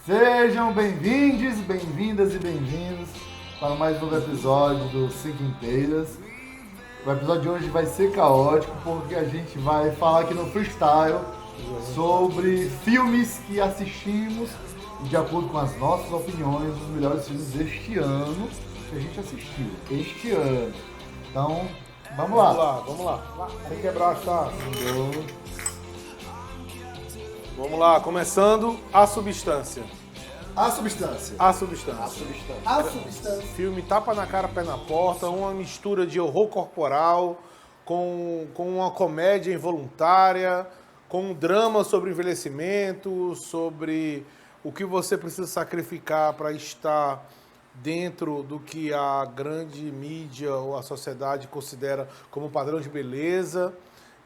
Sejam bem-vindos, bem-vindas e bem-vindos para mais um episódio do Cinco Inteiras. O episódio de hoje vai ser caótico porque a gente vai falar aqui no freestyle sobre filmes que assistimos e, de acordo com as nossas opiniões, os melhores filmes deste ano que a gente assistiu. Este ano. Então, vamos lá. Vamos lá. Tem que quebrar as taças. Vamos lá, começando A Substância. A Substância. A Substância. A Substância. Filme tapa na cara, pé na porta, uma mistura de horror corporal com uma comédia involuntária, com um drama sobre envelhecimento, sobre o que você precisa sacrificar para estar dentro do que a grande mídia ou a sociedade considera como padrão de beleza.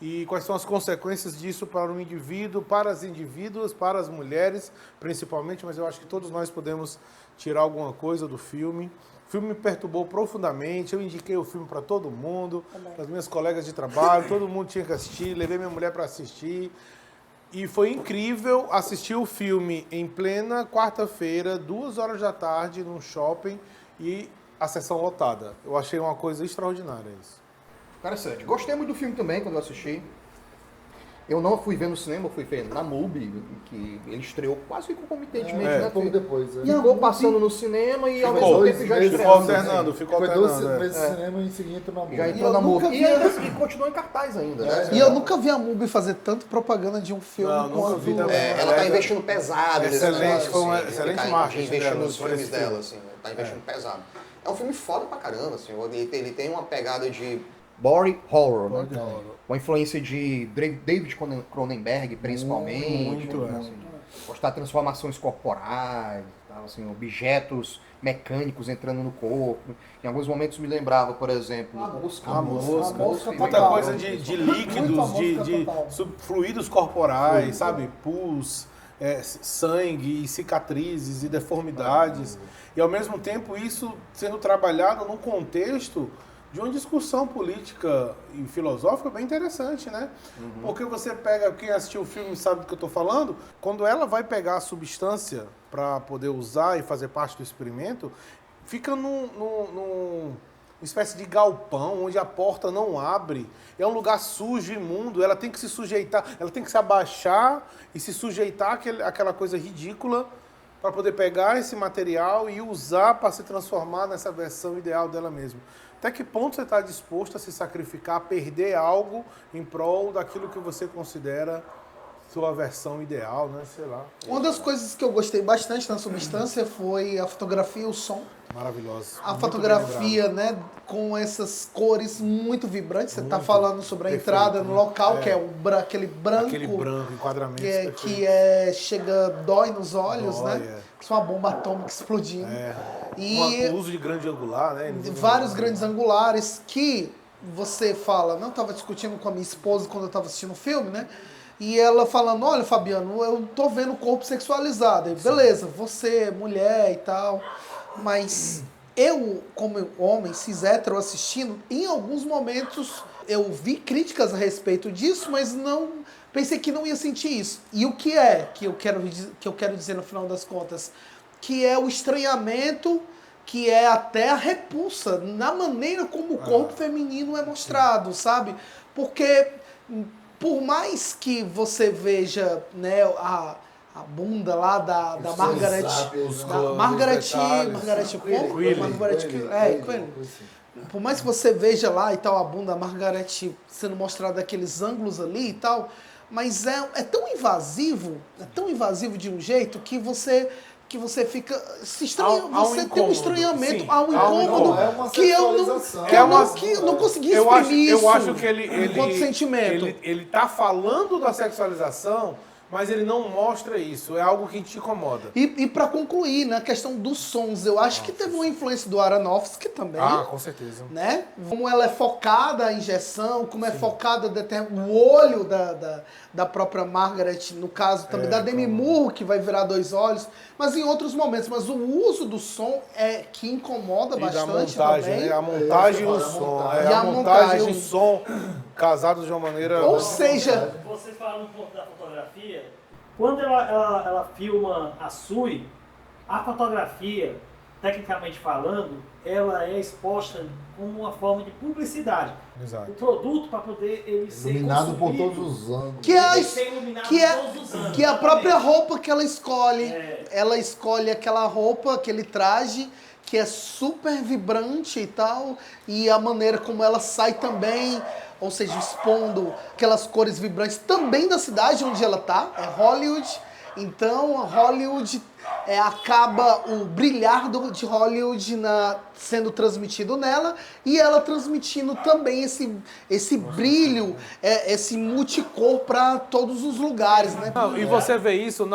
E quais são as consequências disso para o indivíduo, para as indivíduas, para as mulheres, principalmente, mas eu acho que todos nós podemos tirar alguma coisa do filme. O filme me perturbou profundamente, eu indiquei o filme para todo mundo, para as minhas colegas de trabalho, todo mundo tinha que assistir, levei minha mulher para assistir. E foi incrível assistir o filme em plena quarta-feira, 2h da tarde, num shopping, e a sessão lotada. Eu achei uma coisa extraordinária isso. Interessante. Gostei muito do filme também quando eu assisti. Eu não fui ver no cinema, eu fui ver na MUBI, que ele estreou quase concomitantemente, né? Pouco depois. E ficou passando no cinema e ao mesmo tempo já Ficou estreou. alternando. Foi 12 meses de cinema e em seguida entrou na Já MUBI. entrou na MUBI. E continuou em cartaz ainda, né? E eu nunca vi a MUBI fazer tanto propaganda de um filme Não, nunca quanto... vi também. Ela tá investindo pesado. Excelente, foi uma excelente marketing investindo dela, nos foi filmes esse dela, filme. assim, tá investindo pesado. É um filme foda pra caramba, assim. Ele tem uma pegada de body horror, né? Uma influência de David Cronenberg, principalmente. Muito, né? Assim, mostrar transformações corporais, tal, assim, objetos mecânicos entrando no corpo. Em alguns momentos me lembrava, por exemplo, A mosca Muita total. coisa de líquidos, de fluidos corporais, sabe? Pus, sangue, e cicatrizes e deformidades. E ao mesmo tempo isso sendo trabalhado num contexto de uma discussão política e filosófica bem interessante, né? Porque você pega, quem assistiu o filme sabe do que eu estou falando, quando ela vai pegar a substância para poder usar e fazer parte do experimento, fica numa espécie de galpão, onde a porta não abre, é um lugar sujo, imundo, ela tem que se sujeitar, ela tem que se abaixar e se sujeitar àquela coisa ridícula para poder pegar esse material e usar para se transformar nessa versão ideal dela mesma. Até que ponto você está disposto a se sacrificar, a perder algo em prol daquilo que você considera sua versão ideal, né? Sei lá. Uma das coisas que eu gostei bastante na Substância foi a fotografia e o som. Maravilhoso. A Muito fotografia, bem lembrado. né, com essas cores muito vibrantes. Você está Muito. falando sobre a Perfeito, entrada no né? local, É. que é aquele branco. Aquele branco, enquadramento. Dói nos olhos, Dói, né? Isso é uma bomba atômica explodindo. E O uso de grande angular, né? vários grandes angulares que você fala, não estava discutindo com a minha esposa quando eu estava assistindo o filme, né? E ela falando, olha, Fabiano, eu tô vendo o corpo sexualizado. Eu, beleza, você, mulher e tal, mas eu, como homem cis hétero assistindo, em alguns momentos eu vi críticas a respeito disso, mas não pensei que não ia sentir isso. E o que eu quero dizer no final das contas? Que é o estranhamento, que é até a repulsa na maneira como o corpo feminino é mostrado, sabe? Porque por mais que você veja, né, a bunda lá da Margaret, Qualley. Por mais que você veja lá e tal a bunda da Margaret sendo mostrada daqueles ângulos ali e tal, mas é tão invasivo de um jeito que você fica se estranha, você tem um estranhamento, sim, há um incômodo É uma que eu não consegui exprimir eu isso acho que ele enquanto sentimento. Ele tá falando da sexualização, mas ele não mostra isso. É algo que te incomoda. E para concluir, na questão dos sons, eu acho que teve uma influência do Aronofsky também. Com certeza. Né? Como ela é focada a injeção, como é focada o olho da própria Margaret, no caso também da Demi Moore, que vai virar dois olhos, mas em outros momentos. Mas o uso do som é que incomoda bastante da montagem, também. né? A montagem e o som. E a montagem. E o som casados de uma maneira... Ou seja, Você fala um pouco da fotografia, Quando ela filma a Sui, a fotografia, tecnicamente falando, ela é exposta como uma forma de publicidade. Exato. O produto, para poder ele ser Iluminado por consumido, todos os anos. ele ser iluminado todos os anos. Que é a própria roupa que ela escolhe. É. Ela escolhe aquela roupa, aquele traje, que é super vibrante e tal. E a maneira como ela sai também, ou seja, expondo aquelas cores vibrantes também da cidade onde ela tá, é Hollywood. Então, a Hollywood acaba o brilhar de Hollywood sendo transmitido nela e ela transmitindo também esse brilho, esse multicor para todos os lugares, né? Não, e você vê isso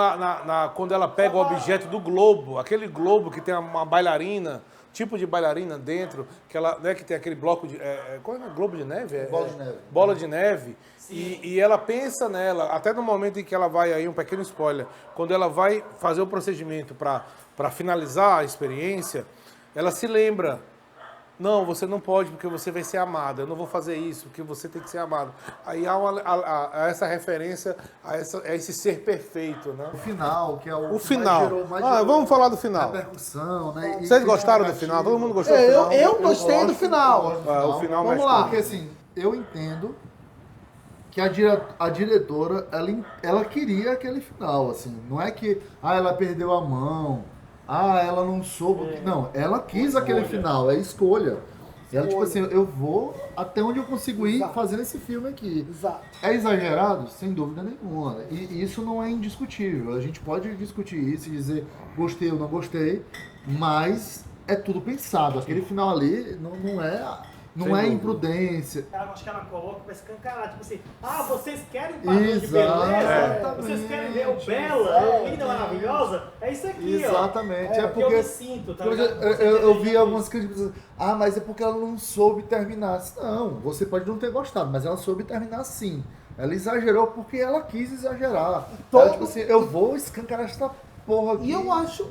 quando ela pega o objeto do globo, aquele globo que tem uma bailarina, tipo de bailarina dentro, que ela, né, que tem aquele bloco de... qual é o globo de neve? Bola de neve. Bola de neve. E ela pensa nela, até no momento em que ela vai aí, um pequeno spoiler, quando ela vai fazer o procedimento para finalizar a experiência, ela se lembra, não, você não pode porque você vai ser amada, eu não vou fazer isso porque você tem que ser amado. Aí há essa referência a esse ser perfeito, né? O final, que é o que final. mais gerou Vamos falar do final. repercussão, né? E Vocês que gostaram do negativo. final? Todo mundo gostou do final? Eu gostei do final. Eu gosto do O final Vamos mexe lá. Porque assim, eu entendo que a diretora, ela queria aquele final, assim. Não é que, ela perdeu a mão, ela não soube. Não, ela quis aquele final, é escolha. E ela, tipo assim, eu vou até onde eu consigo ir fazendo esse filme aqui. Exato. É exagerado? Sem dúvida nenhuma. E isso não é indiscutível. A gente pode discutir isso e dizer gostei ou não gostei, mas é tudo pensado. Aquele final ali não é imprudência. Eu acho que ela coloca pra escancarar, tipo assim, vocês querem um padrão de beleza? Exatamente. Vocês querem ver o bela, linda, maravilhosa? É isso aqui, Exatamente. ó. É porque eu me sinto, tá ligado? eu vi algumas críticas dizendo, mas é porque ela não soube terminar. Não, você pode não ter gostado, mas ela soube terminar sim. Ela exagerou porque ela quis exagerar. Ela, tipo assim, eu vou escancarar esta porra aqui. E eu acho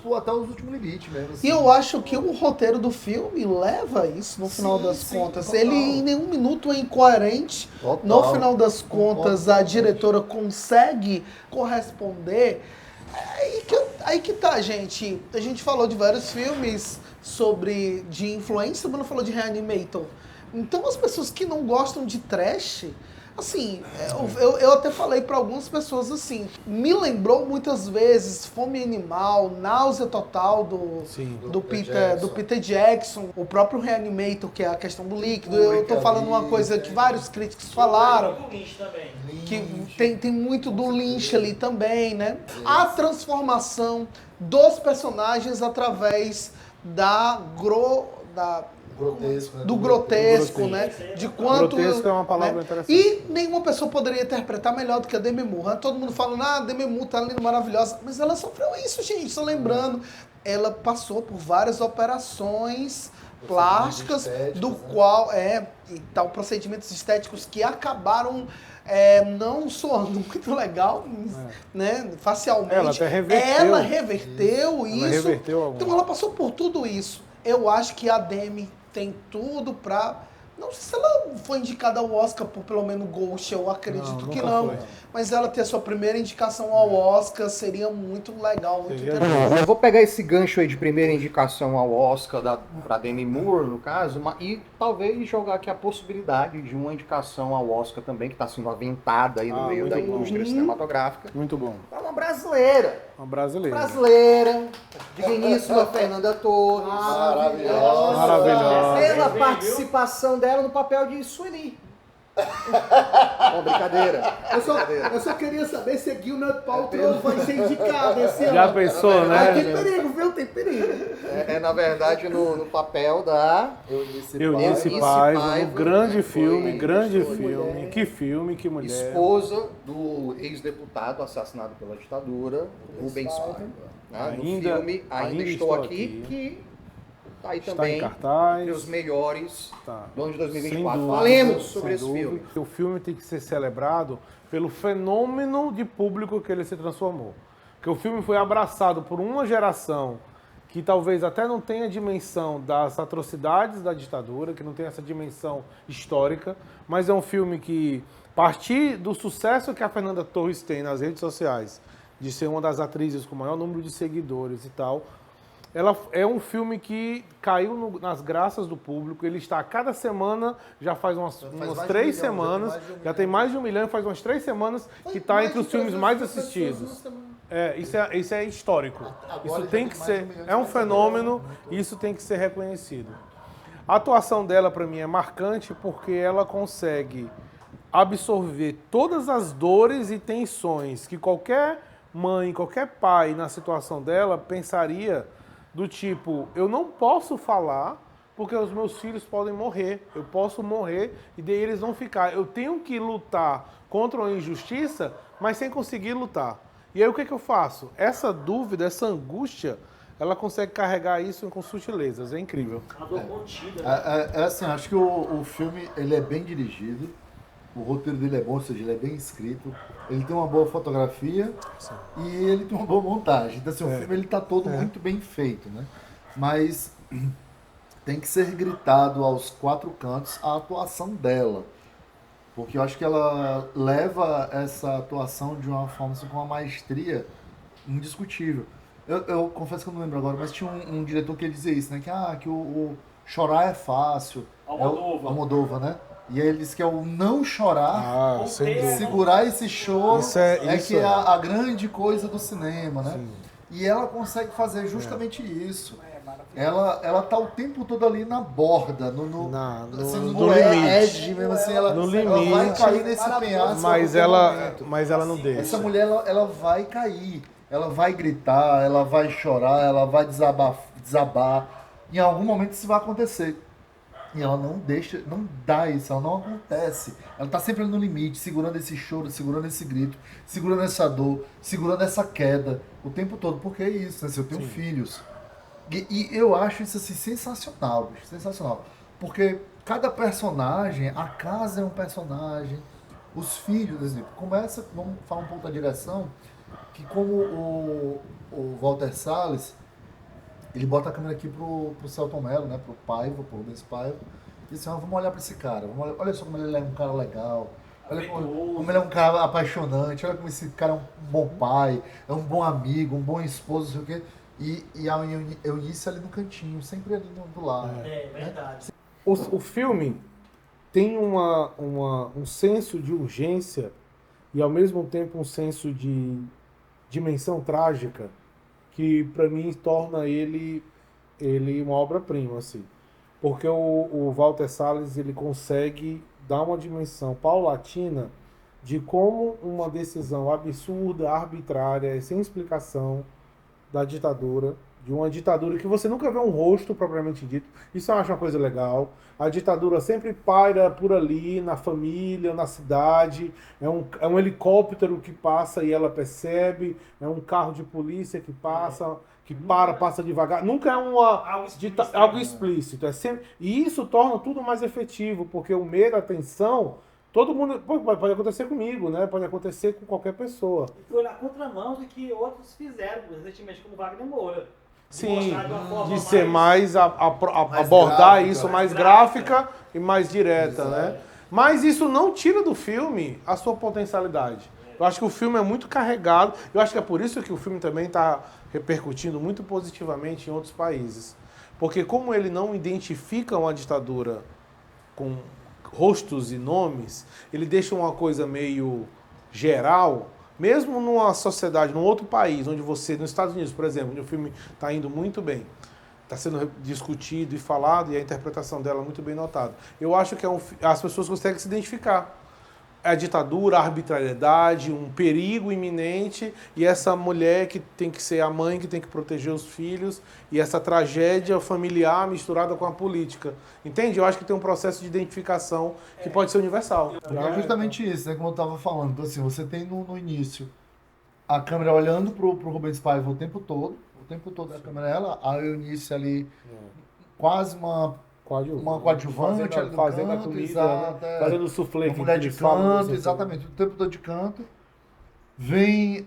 vou até os últimos limites mesmo. Assim. E eu acho que o roteiro do filme leva a isso no final das contas. Total. Ele em nenhum minuto é incoerente. Total. No final das contas, a Totalmente. diretora consegue corresponder. Aí que tá, gente. A gente falou de vários filmes de influência, mas não falou de Reanimator. Então as pessoas que não gostam de trash, assim, eu até falei para algumas pessoas assim, me lembrou muitas vezes Fome Animal, Náusea Total do Peter Jackson, o próprio Reanimator, que é a questão do líquido. Eu tô falando uma coisa que vários críticos falaram, que tem muito do Lynch ali também, né? A transformação dos personagens através Grotesco, né? do grotesco, né? De quanto... Grotesco é uma palavra né? interessante. E nenhuma pessoa poderia interpretar melhor do que a Demi Moore. Todo mundo falando, a Demi Moore tá linda, maravilhosa. Mas ela sofreu isso, gente. Só lembrando, ela passou por várias operações plásticas, procedimentos estéticos que acabaram não soando muito legal, né? Facialmente. Ela até reverteu. Ela reverteu isso. Ela reverteu alguma. Então ela passou por tudo isso. Eu acho que a Demi tem tudo pra... Não sei se ela foi indicada ao Oscar por pelo menos Ghost, eu acredito que não. Foi. Mas ela ter a sua primeira indicação ao Oscar seria muito legal, muito Seria interessante. Eu vou pegar esse gancho aí de primeira indicação ao Oscar pra Demi Moore, no caso, e talvez jogar aqui a possibilidade de uma indicação ao Oscar também, que está sendo aventada aí no meio muito da bom. indústria cinematográfica. Muito bom. Para uma brasileira. Uma brasileira. Brasileira, digníssima Fernanda Torres. Maravilhosa. Maravilhosa. Pela participação dela no papel de Sueli. Ó, brincadeira. Eu só queria saber se a Gwyneth Paltrow vai ser indicada esse ano. Já pensou, né? Tem perigo, viu? Tem perigo. Na verdade, no papel da... Eunice Paiva, Paiva, um grande né, filme, foi grande mulher. filme. Que filme, que mulher. Esposa do ex-deputado assassinado pela ditadura, Rubens Paiva. Né? No filme Ainda Estou Aqui, que tá aí Está também em cartaz. entre os melhores Tá. do ano de Sem 2024. dúvida, Falemos sobre sem esse dúvida. filme. O filme tem que ser celebrado pelo fenômeno de público que ele se transformou. Porque o filme foi abraçado por uma geração que talvez até não tenha dimensão das atrocidades da ditadura, que não tem essa dimensão histórica, mas é um filme que partir do sucesso que a Fernanda Torres tem nas redes sociais, de ser uma das atrizes com o maior número de seguidores e tal, ela é um filme que caiu nas graças do público. Ele está a cada semana, já faz umas 3 semanas, já tem mais de 1 milhão, faz umas 3 semanas que está entre os filmes mais assistidos. Isso é histórico. Isso tem que ser, é um fenômeno e isso tem que ser reconhecido. A atuação dela, para mim, é marcante porque ela consegue absorver todas as dores e tensões que qualquer mãe, qualquer pai na situação dela pensaria do tipo, eu não posso falar porque os meus filhos podem morrer, eu posso morrer e daí eles vão ficar. Eu tenho que lutar contra uma injustiça, mas sem conseguir lutar. E aí o que eu faço? Essa dúvida, essa angústia, ela consegue carregar isso com sutilezas, é incrível. A dor contida. Né? Assim, acho que o filme ele é bem dirigido, o roteiro dele é bom, ou seja, ele é bem escrito, ele tem uma boa fotografia e ele tem uma boa montagem. Então, assim, o filme ele tá todo muito bem feito, né? Mas tem que ser gritado aos 4 cantos a atuação dela. Porque eu acho que ela leva essa atuação de uma forma, assim, com uma maestria indiscutível. Eu confesso que eu não lembro agora, mas tinha um diretor que ele dizia isso, né? Que o chorar é fácil. Almodóvar, né? E aí ele disse que é o não chorar, segurar esse choro, que é a grande coisa do cinema, né? Sim. E ela consegue fazer justamente isso. Ela tá o tempo todo ali na borda, no limite. Mesmo assim, ela vai cair nesse penhasco. Mas ela não deixa. Essa mulher, ela vai cair. Ela vai gritar, ela vai chorar, ela vai desabar. Em algum momento isso vai acontecer. E ela não deixa, não dá isso, ela não acontece. Ela tá sempre no limite, segurando esse choro, segurando esse grito, segurando essa dor, segurando essa queda o tempo todo. Porque é isso, né? Eu tenho filhos. E eu acho isso assim sensacional, bicho, sensacional. Porque cada personagem, a casa é um personagem, os filhos, exemplo, começa, vamos falar um pouco da direção, que como o Walter Salles, ele bota a câmera aqui pro Selton Mello, né, pro Paiva, pro Rubens Paiva, e assim, vamos olhar para esse cara, olha só como ele é um cara legal, olha como ele é um cara apaixonante, olha como esse cara é um bom pai, é um bom amigo, um bom esposo, não sei o quê. E a Eunice ali no cantinho, sempre ali do lado. É verdade. O filme tem um senso de urgência e ao mesmo tempo um senso de dimensão trágica que para mim torna ele uma obra-prima, assim. Porque o Walter Salles ele consegue dar uma dimensão paulatina de como uma decisão absurda, arbitrária, sem explicação da ditadura, de uma ditadura que você nunca vê um rosto propriamente dito. Isso eu acho uma coisa legal. A ditadura sempre paira por ali, na família, na cidade. É um helicóptero que passa e ela percebe. É um carro de polícia que passa, passa devagar. Nunca é algo explícito. É sempre, e isso torna tudo mais efetivo, porque o medo, a tensão, todo mundo... Pode acontecer comigo, né? Pode acontecer com qualquer pessoa. E foi na contramão do que outros fizeram, recentemente, como Wagner Moura. Sim, de ser mais abordar gráfica, isso mais gráfica e mais direta, né? Mas isso não tira do filme a sua potencialidade. Eu acho que o filme é muito carregado. Eu acho que é por isso que o filme também está repercutindo muito positivamente em outros países. Porque como ele não identifica uma ditadura com rostos e nomes, ele deixa uma coisa meio geral. Mesmo numa sociedade, num outro país, onde você, nos Estados Unidos, por exemplo, onde o filme está indo muito bem, está sendo discutido e falado, e a interpretação dela muito bem notada. Eu acho que as pessoas conseguem se identificar. A ditadura, a arbitrariedade, um perigo iminente, e essa mulher que tem que ser a mãe, que tem que proteger os filhos, e essa tragédia familiar misturada com a política. Entende? Eu acho que tem um processo de identificação que pode ser universal. É justamente isso, né? Como eu estava falando. Então, assim, você tem no início a câmera olhando pro Rubens Paiva o tempo todo a câmera ela, a Eunice ali quase uma coadjuvante ali no fazendo canto, a comida, exato, né? Fazendo o soufflé. Uma mulher de canto, exatamente, o tempo todo de canto. Vem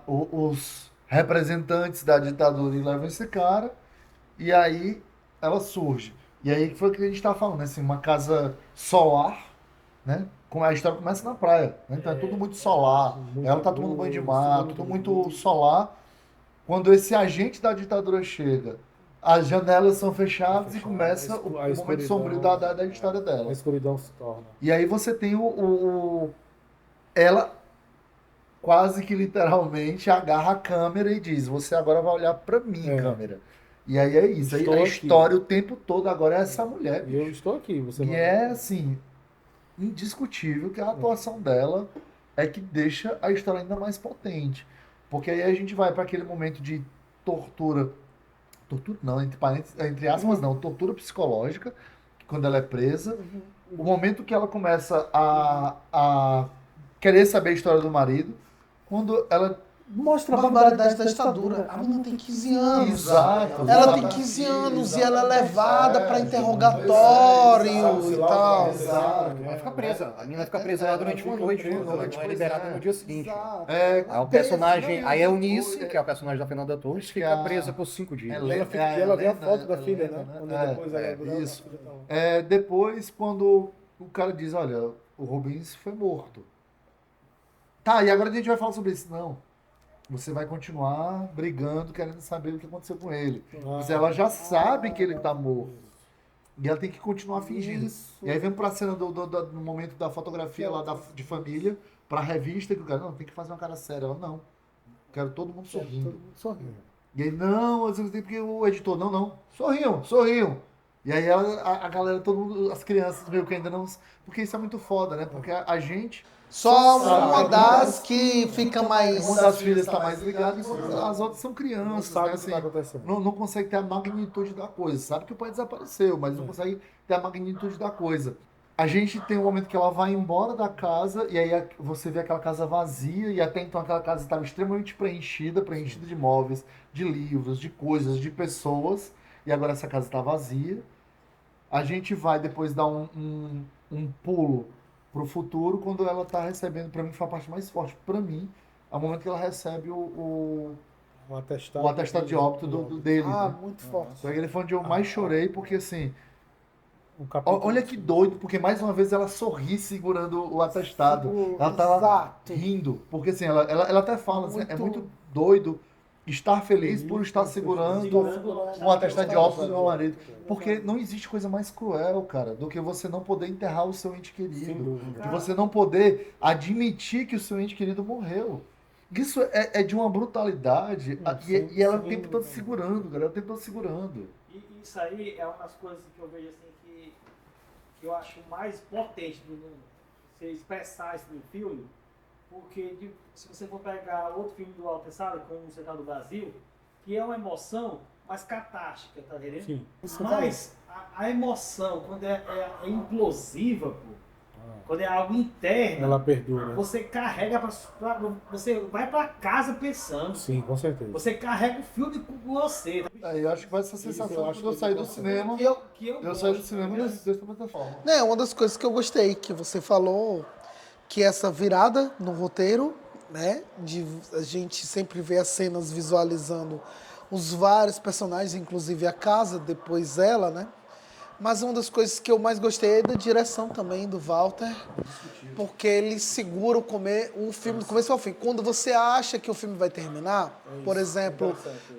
os representantes da ditadura e levam esse cara, e aí ela surge. E aí foi o que a gente estava falando, né? Assim, uma casa solar, né? Como a história começa na praia, né? Então é tudo muito solar. Ela tá tomando banho de mar, tudo muito solar. Quando esse agente da ditadura chega, as janelas são fechadas e começa o momento sombrio da história A dela. escuridão se torna. E aí você tem ela quase que literalmente agarra a câmera e diz: você agora vai olhar pra mim, É. câmera. E aí é isso. Aí Estou a aqui. história o tempo todo agora é essa mulher. E eu estou aqui, você E não é assim, indiscutível que a atuação dela é que deixa a história ainda mais potente. Porque aí a gente vai para aquele momento de tortura. Tortura não, entre aspas não, tortura psicológica, quando ela é presa. O momento que ela começa a querer saber a história do marido, quando ela Mostra a barbaridade da ditadura. A menina tem 15 anos. Exato. Ela tem 15 anos e ela é levada para interrogatório e tal. Exato. Ela fica presa. A menina fica presa lá durante uma noite, não é liberada no dia seguinte. É, Aí o personagem, aí é o Eunice, que é o personagem da Fernanda Torres, fica presa por 5 dias. E ela vê a foto da filha, né? Quando depois ela isso. Depois, quando o cara diz, olha, o Rubens foi morto. Tá, e agora a gente vai falar sobre isso. Não. Você vai continuar brigando, querendo saber o que aconteceu com ele. Mas ela já sabe que ele tá morto. E ela tem que continuar fingindo. E aí vem pra cena do momento da fotografia lá de família, pra revista, que o cara, não, tem que fazer uma cara séria. Ela, não. Quero todo mundo sorrindo. E aí, não, às vezes tem porque o editor, não. Sorriam. E aí a galera, todo mundo, as crianças meio que ainda não. Porque isso é muito foda, né? Porque a gente. Só uma das que fica mais. Uma das filhas está mais ligada, as outras são crianças, Não sabe né? o que tá acontecendo. Não consegue ter a magnitude da coisa. Sabe que o pai desapareceu, mas não consegue ter a magnitude da coisa. A gente tem um momento que ela vai embora da casa e aí você vê aquela casa vazia e até então aquela casa estava extremamente preenchida de móveis, de livros, de coisas, de pessoas, e agora essa casa está vazia. A gente vai depois dar um pulo pro futuro, quando ela tá recebendo, pra mim foi a parte mais forte pra mim, é o momento que ela recebe o atestado de óbito dele. Né? Muito forte. Foi aquele foi onde eu mais chorei, porque assim, Um capítulo. olha que doido, porque mais uma vez ela sorri segurando o atestado. Ela tava Exato. rindo, porque assim, ela até fala, assim, é muito doido estar feliz por estar segurando um atestado de óbito do meu marido. Porque não existe coisa mais cruel, cara, do que você não poder enterrar o seu ente querido. De você não poder admitir que o seu ente querido morreu. Isso é de uma brutalidade. E ela o tempo todo segurando, cara. O tempo todo segurando. E isso aí é uma das coisas que eu vejo assim que eu acho mais potente do você expressar isso no filme. Porque se você for pegar outro filme do Walter Salles, como Você Tá no Brasil, que é uma emoção mais catástica, tá entendendo? Sim. Mas a emoção, quando é implosiva, quando é algo interno, Ela perdura. você carrega, você vai pra casa pensando. Sim, com certeza. Você carrega o filme com você. Eu acho que vai ser essa sensação quando eu sair do cinema. Eu saí do cinema dessa plataforma. É, uma das coisas que eu gostei, que você falou, que essa virada no roteiro, né? De a gente sempre vê as cenas visualizando os vários personagens, inclusive a casa, depois ela, né? Mas uma das coisas que eu mais gostei é da direção também do Walter, porque ele segura o filme do começo ao fim. Quando você acha que o filme vai terminar, por exemplo,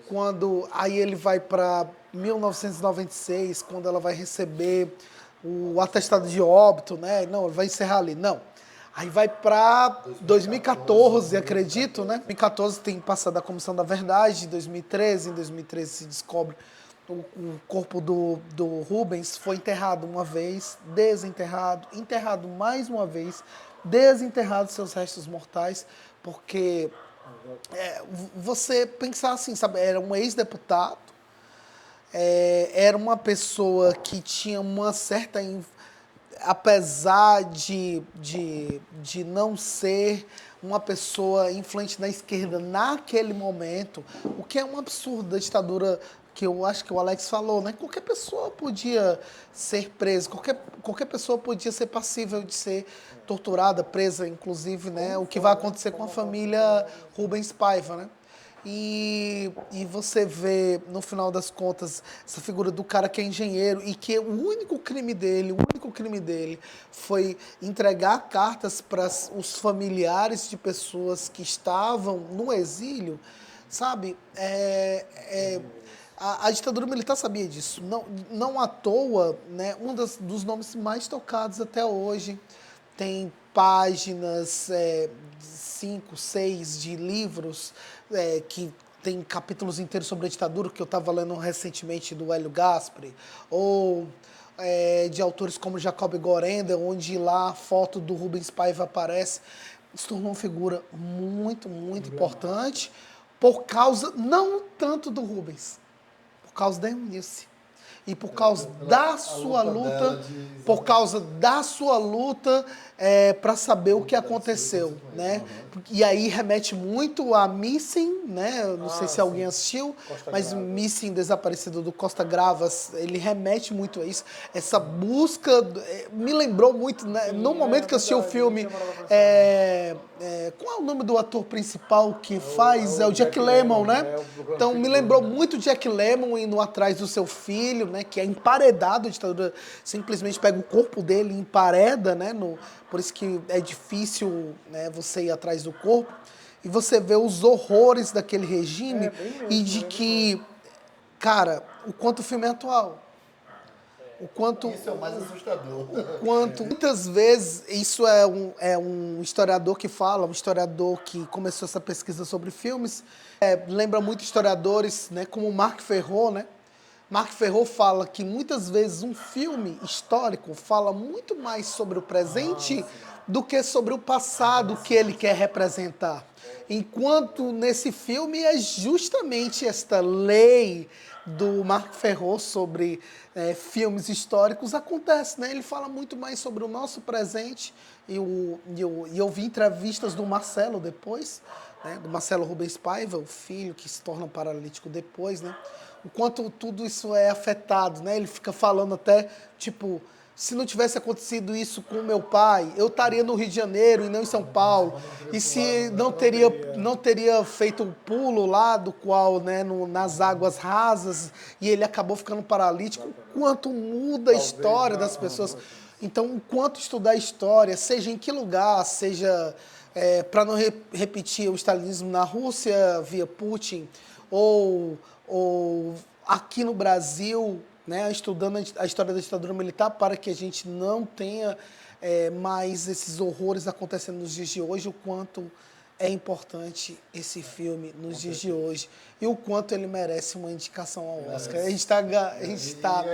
quando aí ele vai para 1996, quando ela vai receber o atestado de óbito, né? Não, ele vai encerrar ali. Não. Aí vai para 2014, acredito, né? 2014 tem passado a Comissão da Verdade, em 2013 se descobre o corpo do Rubens foi enterrado uma vez, desenterrado, enterrado mais uma vez, desenterrado seus restos mortais, porque você pensar assim, sabe, era um ex-deputado, era uma pessoa que tinha uma certa... Apesar de não ser uma pessoa influente na esquerda naquele momento, o que é um absurdo da ditadura, que eu acho que o Alex falou, né? Qualquer pessoa podia ser presa, qualquer pessoa podia ser passível de ser torturada, presa, inclusive, né? O que vai acontecer com a família Rubens Paiva, né? E você vê, no final das contas, essa figura do cara que é engenheiro e que o único crime dele foi entregar cartas para os familiares de pessoas que estavam no exílio, sabe? A ditadura militar sabia disso. Não à toa, né, dos nomes mais tocados até hoje. Tem páginas, 5, 6 de livros que tem capítulos inteiros sobre a ditadura, que eu estava lendo recentemente do Hélio Gaspari, ou de autores como Jacob Gorenda, onde lá a foto do Rubens Paiva aparece. Se tornou uma figura muito, muito importante, por causa, não tanto do Rubens, por causa da Eunice. E por causa da sua luta, para saber o que aconteceu, né? E aí remete muito a Missing, né? Eu não sei se alguém assistiu, mas Missing, Desaparecido, do Costa Gravas, ele remete muito a isso. Essa busca me lembrou muito, né? No momento que eu assisti o filme, qual é o nome do ator principal que faz? É o Jack Lemmon, né? Então me lembrou muito Jack Lemmon indo atrás do seu filho, né? Que é emparedado, a ditadura simplesmente pega o corpo dele e empareda, né? Por isso que é difícil, né, você ir atrás do corpo. E você vê os horrores daquele regime e de que, cara, o quanto o filme é atual. Isso é o mais assustador. Muitas vezes, isso é um historiador que fala, um historiador que começou essa pesquisa sobre filmes, lembra muito historiadores, né, como Marc Ferro, né? Marc Ferro fala que muitas vezes um filme histórico fala muito mais sobre o presente do que sobre o passado que ele quer representar. Enquanto nesse filme é justamente esta lei do Marc Ferro sobre filmes históricos acontece, né? Ele fala muito mais sobre o nosso presente e eu vi entrevistas do Marcelo depois, né? Do Marcelo Rubens Paiva, o filho que se torna paralítico depois, né? O quanto tudo isso é afetado, né? Ele fica falando até, tipo, se não tivesse acontecido isso com o meu pai, eu estaria no Rio de Janeiro e não em São Paulo. E se não teria feito um pulo lá, do qual, né, nas águas rasas, e ele acabou ficando paralítico, o quanto muda a história das pessoas. Então, o quanto estudar a história, seja em que lugar, seja para não repetir o stalinismo na Rússia via Putin, ou aqui no Brasil, né, estudando a história da ditadura militar, para que a gente não tenha mais esses horrores acontecendo nos dias de hoje, o quanto é importante esse filme nos dias de hoje e o quanto ele merece uma indicação ao Oscar. A gente está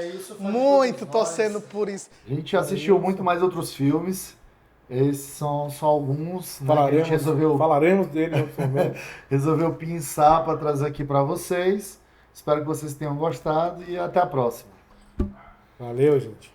muito torcendo por isso. A gente assistiu muito mais outros filmes. Esses são só alguns, né, que a gente falaremos dele no momento. Resolveu pensar para trazer aqui para vocês. Espero que vocês tenham gostado e até a próxima. Valeu, gente.